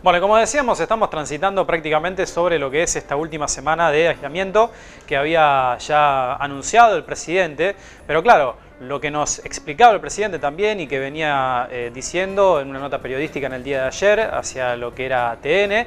Bueno, como decíamos, estamos transitando prácticamente sobre lo que es esta última semana de aislamiento que había ya anunciado el presidente, pero claro, lo que nos explicaba el presidente también y que venía diciendo en una nota periodística en el día de ayer hacia lo que era TN,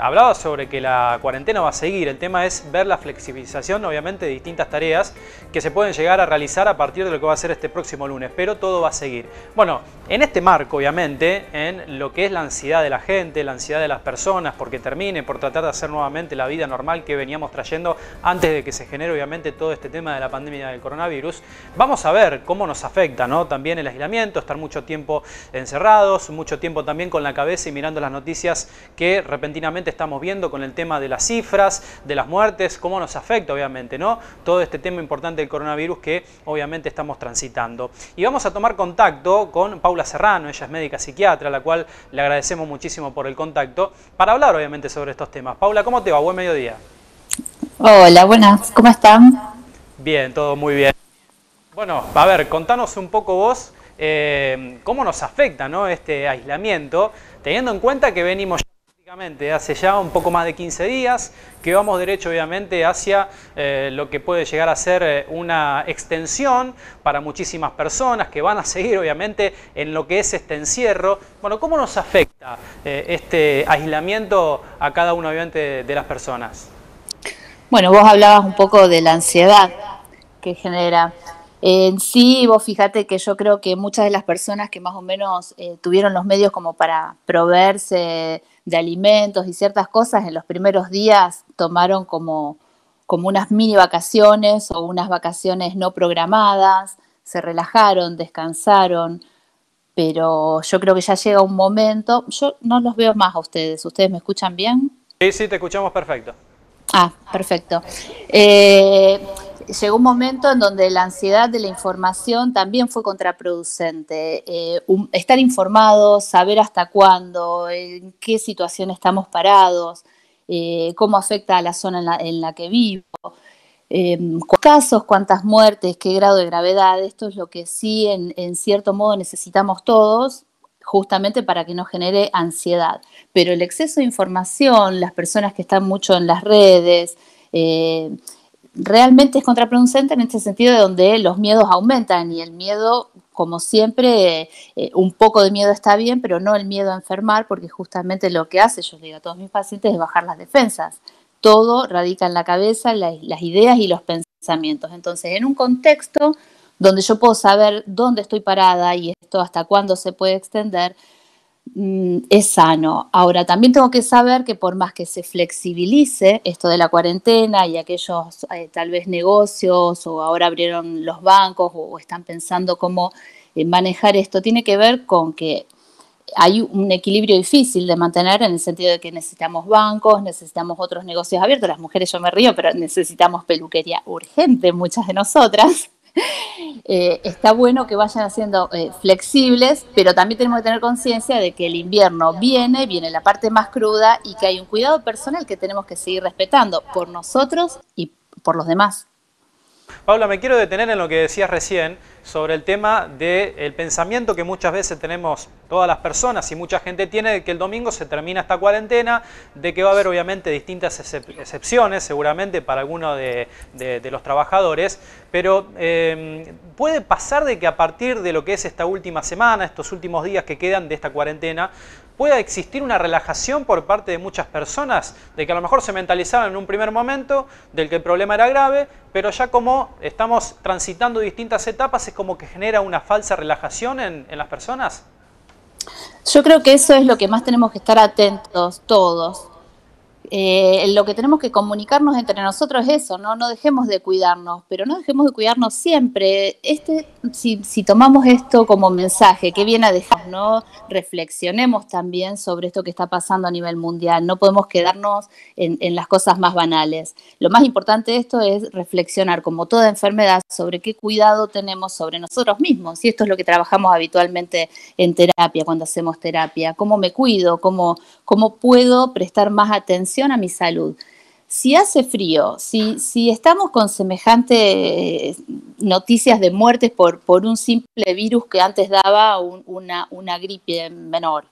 hablaba sobre que la cuarentena va a seguir. El tema es ver la flexibilización, obviamente, de distintas tareas que se pueden llegar a realizar a partir de lo que va a ser este próximo lunes, pero todo va a seguir. Bueno, en este marco, obviamente, en lo que es la ansiedad de la gente, la ansiedad de las personas porque termine, por tratar de hacer nuevamente la vida normal que veníamos trayendo antes de que se genere, obviamente, todo este tema de la pandemia del coronavirus, vamos a ver cómo nos afecta, ¿no? También el aislamiento, estar mucho tiempo encerrados, mucho tiempo también con la cabeza y mirando las noticias que repentinamente estamos viendo con el tema de las cifras, de las muertes, cómo nos afecta, obviamente, ¿no? Todo este tema importante del coronavirus que obviamente estamos transitando. Y vamos a tomar contacto con Paula Serrano, ella es médica psiquiatra, a la cual le agradecemos muchísimo por el contacto, para hablar obviamente sobre estos temas. Paula, ¿cómo te va? Buen mediodía. Hola, buenas, ¿cómo están? Bien, todo muy bien. Bueno, a ver, contanos un poco vos cómo nos afecta, ¿no?, este aislamiento, teniendo en cuenta que venimos ya prácticamente hace ya un poco más de 15 días, que vamos derecho obviamente hacia lo que puede llegar a ser una extensión para muchísimas personas que van a seguir obviamente en lo que es este encierro. Bueno, ¿cómo nos afecta este aislamiento a cada uno obviamente de las personas? Bueno, vos hablabas un poco de la ansiedad que genera. En sí, vos fíjate que yo creo que muchas de las personas que más o menos tuvieron los medios como para proveerse de alimentos y ciertas cosas, en los primeros días tomaron como unas mini vacaciones o unas vacaciones no programadas, se relajaron, descansaron, pero yo creo que ya llega un momento, yo no los veo más a ustedes. ¿Ustedes me escuchan bien? Sí, sí, te escuchamos perfecto. Ah, perfecto. Eh, Llegó un momento en donde la ansiedad de la información también fue contraproducente. Estar informados, saber hasta cuándo, en qué situación estamos parados, cómo afecta a la zona en la que vivo, casos, cuántas muertes, qué grado de gravedad. Esto es lo que sí, en cierto modo, necesitamos todos, justamente para que no genere ansiedad. Pero el exceso de información, las personas que están mucho en las redes, realmente es contraproducente en este sentido de donde los miedos aumentan y el miedo, como siempre, un poco de miedo está bien, pero no el miedo a enfermar, porque justamente lo que hace, yo le digo a todos mis pacientes, es bajar las defensas. Todo radica en la cabeza, las ideas y los pensamientos. Entonces, en un contexto donde yo puedo saber dónde estoy parada y esto hasta cuándo se puede extender, es sano. Ahora, también tengo que saber que por más que se flexibilice esto de la cuarentena y aquellos tal vez negocios o ahora abrieron los bancos o están pensando cómo manejar esto, tiene que ver con que hay un equilibrio difícil de mantener en el sentido de que necesitamos bancos, necesitamos otros negocios abiertos. Las mujeres, yo me río, pero necesitamos peluquería urgente, muchas de nosotras. Está bueno que vayan haciendo flexibles, pero también tenemos que tener conciencia de que el invierno viene la parte más cruda y que hay un cuidado personal que tenemos que seguir respetando por nosotros y por los demás. Paula, me quiero detener en lo que decías recién sobre el tema del pensamiento que muchas veces tenemos todas las personas y mucha gente tiene de que el domingo se termina esta cuarentena, de que va a haber obviamente distintas excepciones seguramente para algunos de los trabajadores, pero puede pasar de que a partir de lo que es esta última semana, estos últimos días que quedan de esta cuarentena, pueda existir una relajación por parte de muchas personas, de que a lo mejor se mentalizaban en un primer momento del que el problema era grave, pero ya como estamos transitando distintas etapas, es como que genera una falsa relajación en las personas. Yo creo que eso es lo que más tenemos que estar atentos todos. Lo que tenemos que comunicarnos entre nosotros es eso, ¿no? No dejemos de cuidarnos, pero no dejemos de cuidarnos siempre. Si tomamos esto como mensaje, ¿qué viene a dejar, no? Reflexionemos también sobre esto que está pasando a nivel mundial. No podemos quedarnos en las cosas más banales. Lo más importante de esto es reflexionar, como toda enfermedad, sobre qué cuidado tenemos sobre nosotros mismos. Y esto es lo que trabajamos habitualmente en terapia, cuando hacemos terapia. ¿Cómo me cuido? ¿Cómo puedo prestar más atención a mi salud? Si hace frío, si estamos con semejantes noticias de muertes por un simple virus que antes daba una gripe menor,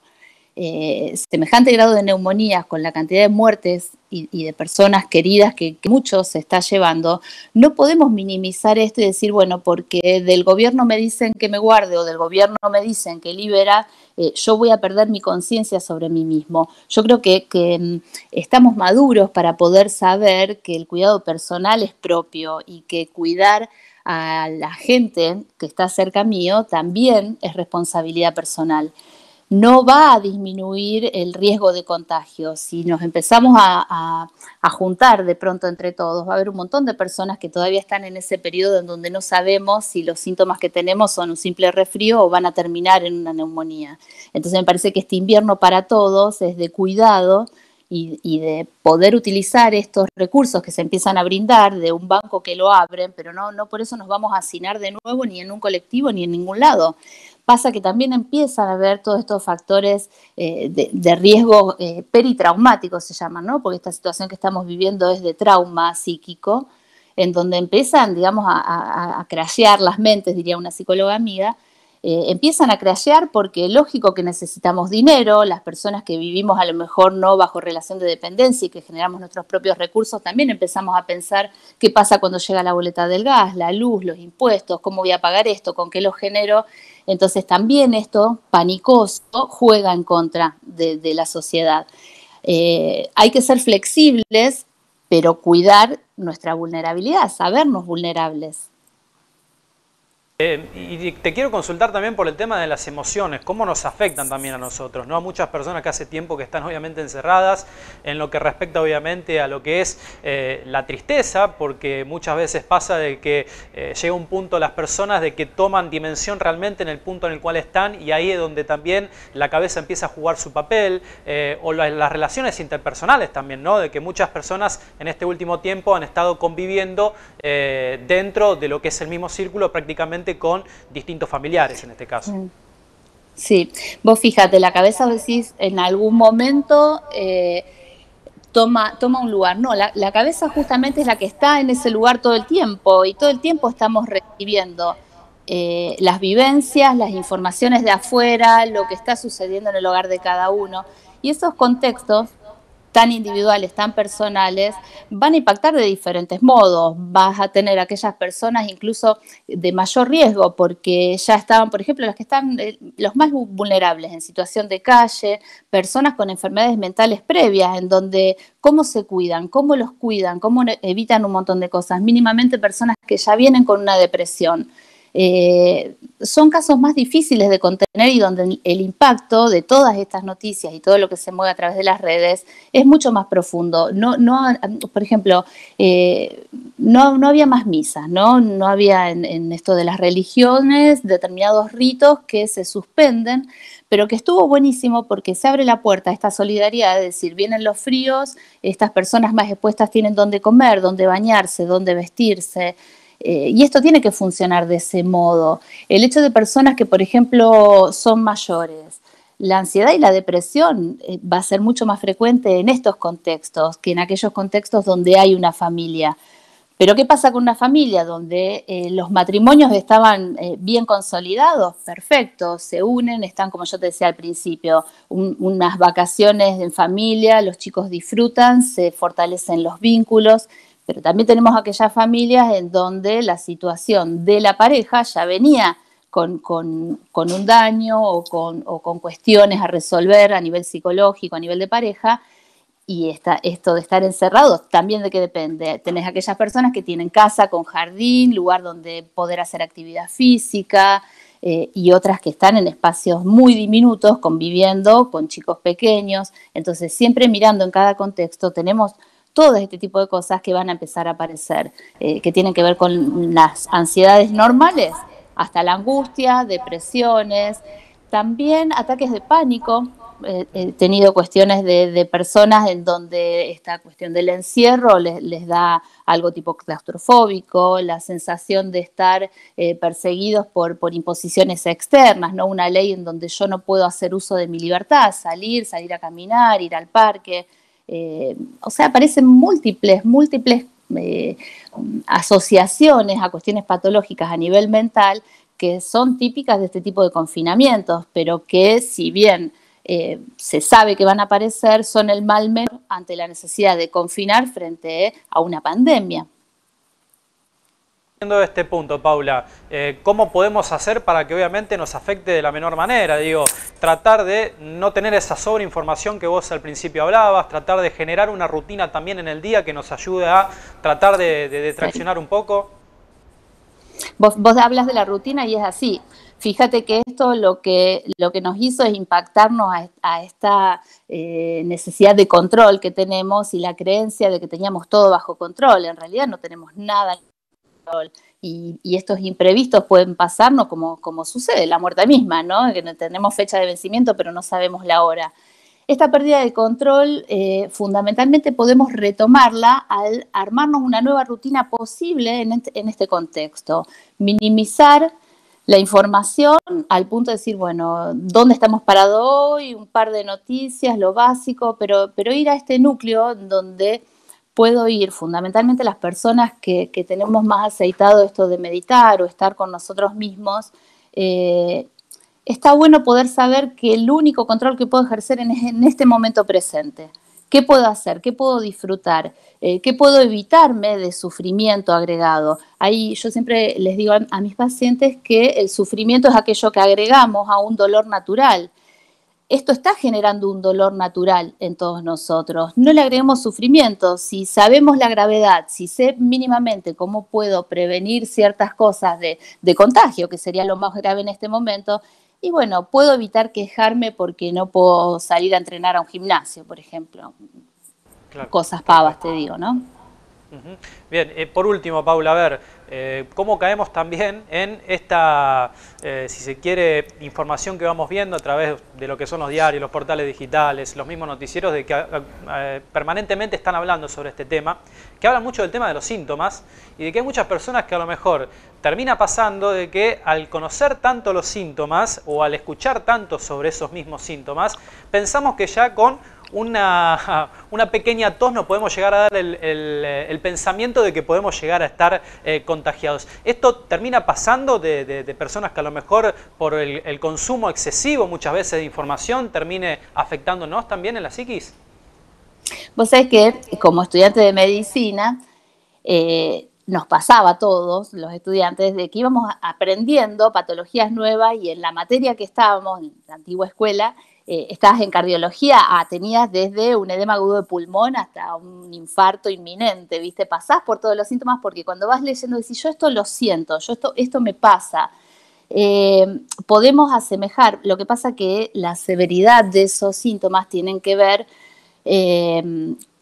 semejante grado de neumonías con la cantidad de muertes y de personas queridas que muchos se está llevando, no podemos minimizar esto y decir, bueno, porque del gobierno me dicen que me guarde o del gobierno me dicen que libera, yo voy a perder mi conciencia sobre mí mismo. Yo creo que estamos maduros para poder saber que el cuidado personal es propio y que cuidar a la gente que está cerca mío también es responsabilidad personal. No va a disminuir el riesgo de contagio. Si nos empezamos a juntar de pronto entre todos, va a haber un montón de personas que todavía están en ese periodo en donde no sabemos si los síntomas que tenemos son un simple resfrío o van a terminar en una neumonía. Entonces me parece que este invierno para todos es de cuidado y de poder utilizar estos recursos que se empiezan a brindar, de un banco que lo abren, pero no por eso nos vamos a hacinar de nuevo ni en un colectivo ni en ningún lado. Pasa que también empiezan a ver todos estos factores de riesgo peritraumáticos, se llaman, ¿no? Porque esta situación que estamos viviendo es de trauma psíquico, en donde empiezan, digamos, a crashear las mentes, diría una psicóloga amiga, empiezan a crashear porque es lógico que necesitamos dinero, las personas que vivimos a lo mejor no bajo relación de dependencia y que generamos nuestros propios recursos, también empezamos a pensar qué pasa cuando llega la boleta del gas, la luz, los impuestos, cómo voy a pagar esto, con qué lo genero. Entonces también esto, panicoso, juega en contra de la sociedad. Hay que ser flexibles, pero cuidar nuestra vulnerabilidad, sabernos vulnerables. Y te quiero consultar también por el tema de las emociones, cómo nos afectan también a nosotros, ¿no? A muchas personas que hace tiempo que están obviamente encerradas en lo que respecta obviamente a lo que es la tristeza, porque muchas veces pasa de que llega un punto las personas de que toman dimensión realmente en el punto en el cual están y ahí es donde también la cabeza empieza a jugar su papel, o las relaciones interpersonales también, ¿no? De que muchas personas en este último tiempo han estado conviviendo dentro de lo que es el mismo círculo prácticamente con distintos familiares en este caso. Sí, vos fíjate, la cabeza decís en algún momento toma un lugar. No, la cabeza justamente es la que está en ese lugar todo el tiempo y todo el tiempo estamos recibiendo las vivencias, las informaciones de afuera, lo que está sucediendo en el hogar de cada uno. Y esos contextos tan individuales, tan personales, van a impactar de diferentes modos. Vas a tener aquellas personas incluso de mayor riesgo porque ya estaban, por ejemplo, los que están los más vulnerables en situación de calle, personas con enfermedades mentales previas, en donde cómo se cuidan, cómo los cuidan, cómo evitan un montón de cosas, mínimamente personas que ya vienen con una depresión. Son casos más difíciles de contener y donde el impacto de todas estas noticias y todo lo que se mueve a través de las redes es mucho más profundo. Por ejemplo, no había más misas, no había en esto de las religiones determinados ritos que se suspenden, pero que estuvo buenísimo porque se abre la puerta a esta solidaridad, es decir, vienen los fríos, estas personas más expuestas tienen dónde comer, dónde bañarse, dónde vestirse. Y esto tiene que funcionar de ese modo. El hecho de personas que, por ejemplo, son mayores, la ansiedad y la depresión va a ser mucho más frecuente en estos contextos que en aquellos contextos donde hay una familia. Pero ¿qué pasa con una familia donde los matrimonios estaban bien consolidados? Perfecto, se unen, están, como yo te decía al principio, unas vacaciones en familia, los chicos disfrutan, se fortalecen los vínculos. Pero también tenemos aquellas familias en donde la situación de la pareja ya venía con un daño o con cuestiones a resolver a nivel psicológico, a nivel de pareja, y esto de estar encerrados, también de qué depende. Tenés aquellas personas que tienen casa con jardín, lugar donde poder hacer actividad física, y otras que están en espacios muy diminutos, conviviendo con chicos pequeños. Entonces, siempre mirando en cada contexto, tenemos todo este tipo de cosas que van a empezar a aparecer, que tienen que ver con las ansiedades normales, hasta la angustia, depresiones, también ataques de pánico. He tenido cuestiones de personas en donde esta cuestión del encierro les da algo tipo claustrofóbico, la sensación de estar perseguidos por imposiciones externas, ¿no? Una ley en donde yo no puedo hacer uso de mi libertad, salir a caminar, ir al parque. O sea, aparecen múltiples asociaciones a cuestiones patológicas a nivel mental que son típicas de este tipo de confinamientos, pero que si bien se sabe que van a aparecer, son el mal menor ante la necesidad de confinar frente a una pandemia. Viendo este punto, Paula, ¿cómo podemos hacer para que obviamente nos afecte de la menor manera? Digo, tratar de no tener esa sobreinformación que vos al principio hablabas, tratar de generar una rutina también en el día que nos ayude a tratar de traccionar un poco. Vos hablas de la rutina y es así. Fíjate que esto lo que nos hizo es impactarnos a esta necesidad de control que tenemos y la creencia de que teníamos todo bajo control. En realidad no tenemos nada bajo control. Y estos imprevistos pueden pasarnos como sucede, la muerte misma, ¿no? Que no tenemos fecha de vencimiento, pero no sabemos la hora. Esta pérdida de control, fundamentalmente podemos retomarla al armarnos una nueva rutina posible en este contexto. Minimizar la información al punto de decir, bueno, ¿dónde estamos parados hoy? Un par de noticias, lo básico, pero ir a este núcleo donde puedo ir fundamentalmente las personas que tenemos más aceitado esto de meditar o estar con nosotros mismos. Está bueno poder saber que el único control que puedo ejercer en este momento presente. ¿Qué puedo hacer? ¿Qué puedo disfrutar? ¿Qué puedo evitarme de sufrimiento agregado? Ahí yo siempre les digo a mis pacientes que el sufrimiento es aquello que agregamos a un dolor natural. Esto está generando un dolor natural en todos nosotros. No le agreguemos sufrimiento. Si sabemos la gravedad, si sé mínimamente cómo puedo prevenir ciertas cosas de contagio, que sería lo más grave en este momento, y bueno, puedo evitar quejarme porque no puedo salir a entrenar a un gimnasio, por ejemplo. Claro, Cosas pavas, te digo, ¿no? Bien, por último, Paula, a ver, ¿cómo caemos también en esta, si se quiere, información que vamos viendo a través de lo que son los diarios, los portales digitales, los mismos noticieros de que permanentemente están hablando sobre este tema, que hablan mucho del tema de los síntomas y de que hay muchas personas que a lo mejor termina pasando de que al conocer tanto los síntomas o al escuchar tanto sobre esos mismos síntomas, pensamos que ya con una pequeña tos nos podemos llegar a dar el pensamiento de que podemos llegar a estar contagiados. ¿Esto termina pasando de personas que a lo mejor por el consumo excesivo muchas veces de información termine afectándonos también en la psiquis? Vos sabés que como estudiante de medicina nos pasaba a todos los estudiantes de que íbamos aprendiendo patologías nuevas y en la materia que estábamos, en la antigua escuela, estabas en cardiología, tenías desde un edema agudo de pulmón hasta un infarto inminente, ¿viste? Pasás por todos los síntomas porque cuando vas leyendo decís, yo esto lo siento, esto me pasa. Podemos asemejar, lo que pasa que la severidad de esos síntomas tienen que ver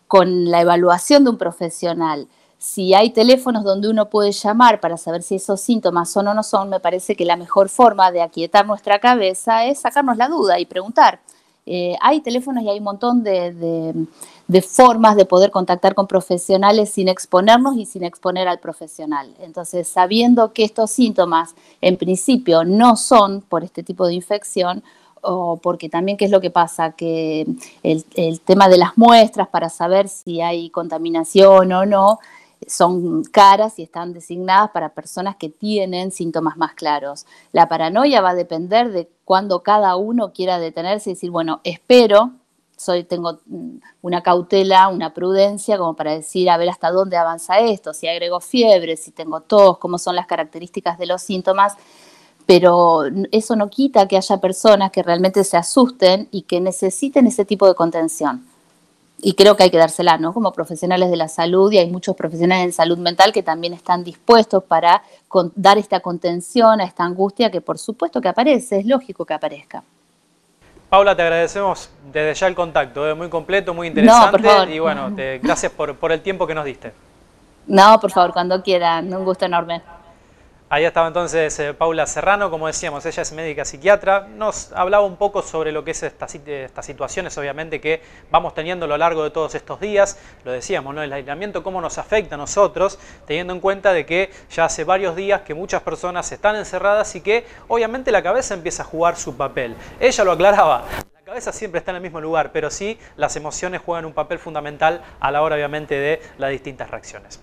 con la evaluación de un profesional. Si hay teléfonos donde uno puede llamar para saber si esos síntomas son o no son, me parece que la mejor forma de aquietar nuestra cabeza es sacarnos la duda y preguntar. Hay teléfonos y hay un montón de formas de poder contactar con profesionales sin exponernos y sin exponer al profesional. Entonces, sabiendo que estos síntomas en principio no son por este tipo de infección, o porque también, ¿qué es lo que pasa? Que el tema de las muestras para saber si hay contaminación o no, son caras y están designadas para personas que tienen síntomas más claros. La paranoia va a depender de cuándo cada uno quiera detenerse y decir, bueno, espero, tengo una cautela, una prudencia como para decir, a ver hasta dónde avanza esto, si agrego fiebre, si tengo tos, cómo son las características de los síntomas, pero eso no quita que haya personas que realmente se asusten y que necesiten ese tipo de contención. Y creo que hay que dársela, ¿no? Como profesionales de la salud, y hay muchos profesionales en salud mental que también están dispuestos para dar esta contención a esta angustia que por supuesto que aparece, es lógico que aparezca. Paula, te agradecemos desde ya el contacto, muy completo, muy interesante. No, por favor. Y bueno, gracias por el tiempo que nos diste. No, por favor, cuando quieran, un gusto enorme. Ahí estaba entonces Paula Serrano, como decíamos, ella es médica psiquiatra, nos hablaba un poco sobre lo que es estas situaciones, obviamente, que vamos teniendo a lo largo de todos estos días. Lo decíamos, ¿no? El aislamiento, cómo nos afecta a nosotros, teniendo en cuenta de que ya hace varios días que muchas personas están encerradas y que obviamente la cabeza empieza a jugar su papel. Ella lo aclaraba. La cabeza siempre está en el mismo lugar, pero sí las emociones juegan un papel fundamental a la hora, obviamente, de las distintas reacciones.